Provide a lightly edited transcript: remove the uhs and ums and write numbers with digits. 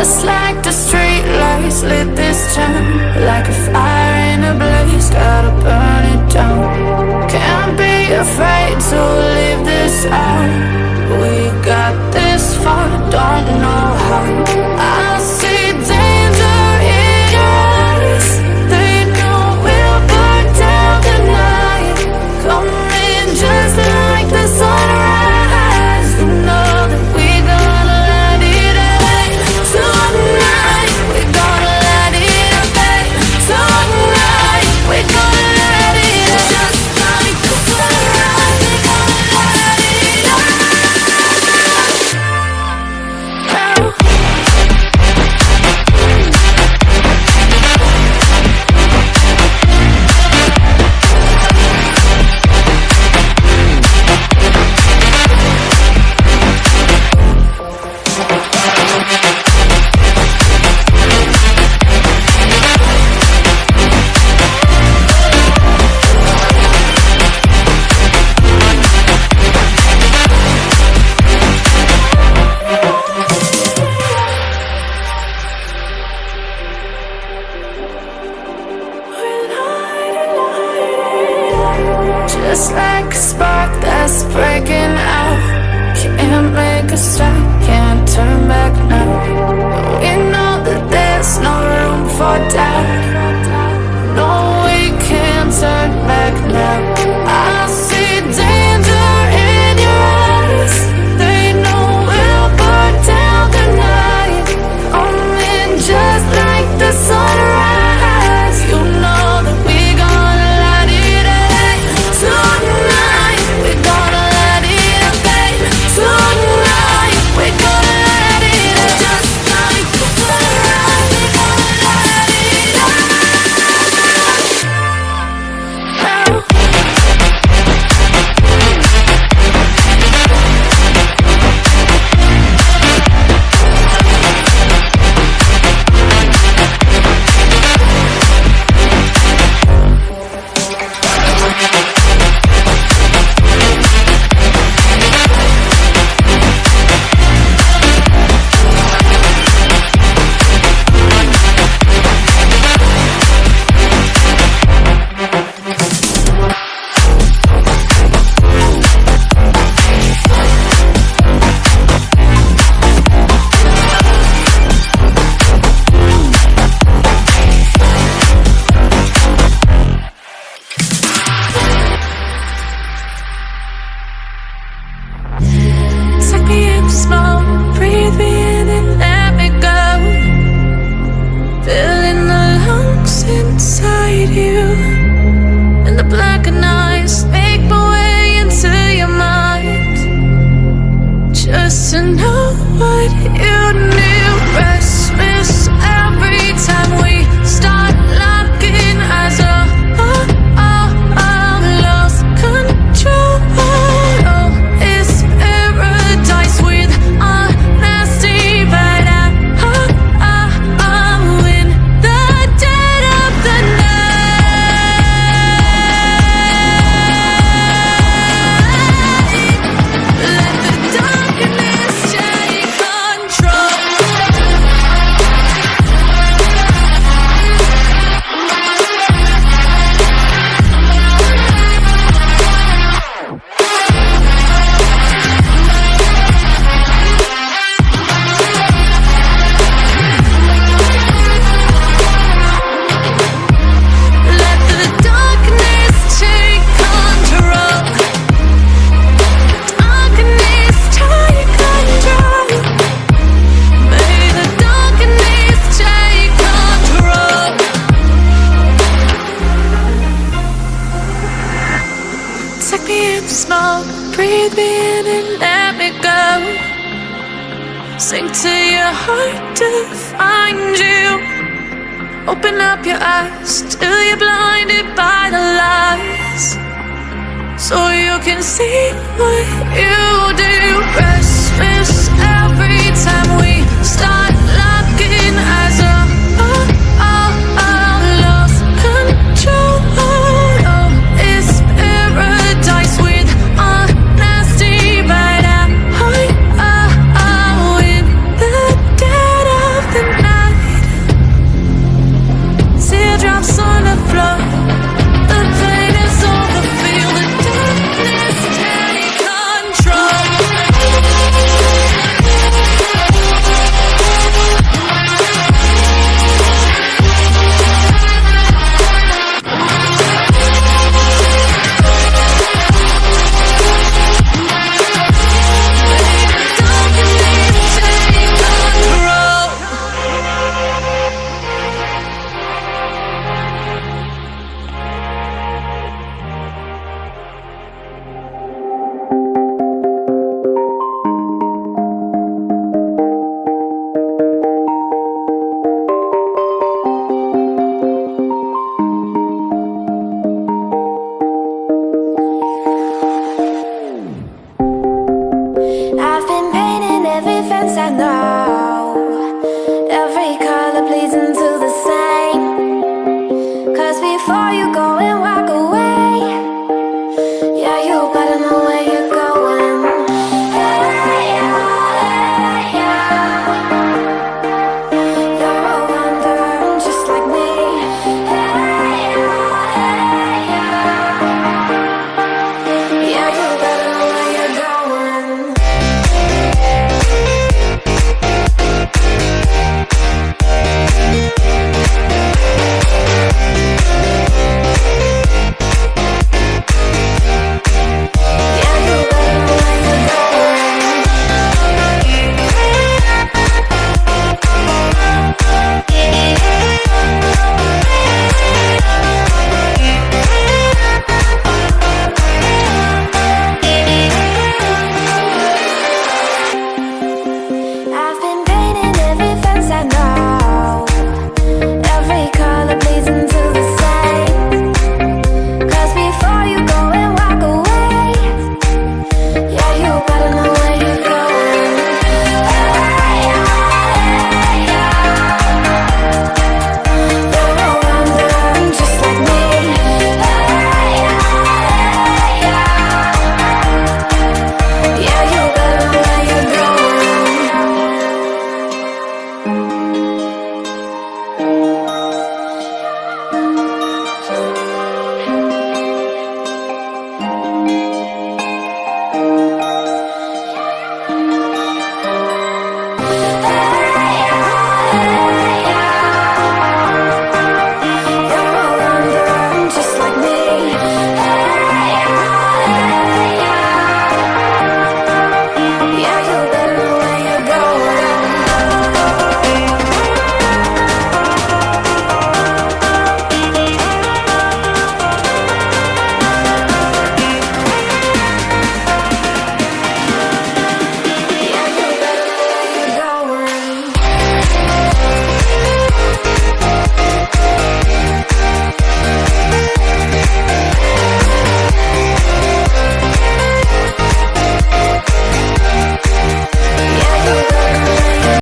Just like the street lights lit this town, like a fire in a blaze, gotta burn it down. Can't be afraid to leave this out. We got this far, don't know how. I see danger in your eyes. They know we'll burn down the night. Coming just like the sunrise. You know that we gonna let it away. Tonight we gonna let it away. Tonight we gonna let it away. Just like the sunrise, we gonna let it away. Just like a spark that's breaking out. Can't make a stop, can't turn back now. We know that there's no room for doubt. No, we can't turn back now. I see danger in your eyes. They know we'll burn down the night. Coming just like the sunrise. You know that we gonna let it away. Tonight we gonna let it away. Tonight we gonna let it away. Just like the sunrise, we gonna let it away. Take me in slow, breathe me in and let me go. Filling the lungs inside you, and the blackened eyes make my way into your mind. Just to know what you knew. Restless every time we start locking eyes. Lost control. Oh, it's paradise with a nasty bite. In the dead of the night. Let the darkness take control. Let the darkness take control. Darkness take control. May the darkness take control. Take me in smoke, breathe me in and let me go. Sink to your heart to find you. Open up your eyes till you're blinded by the lies, so you can see what you do. Restless every time we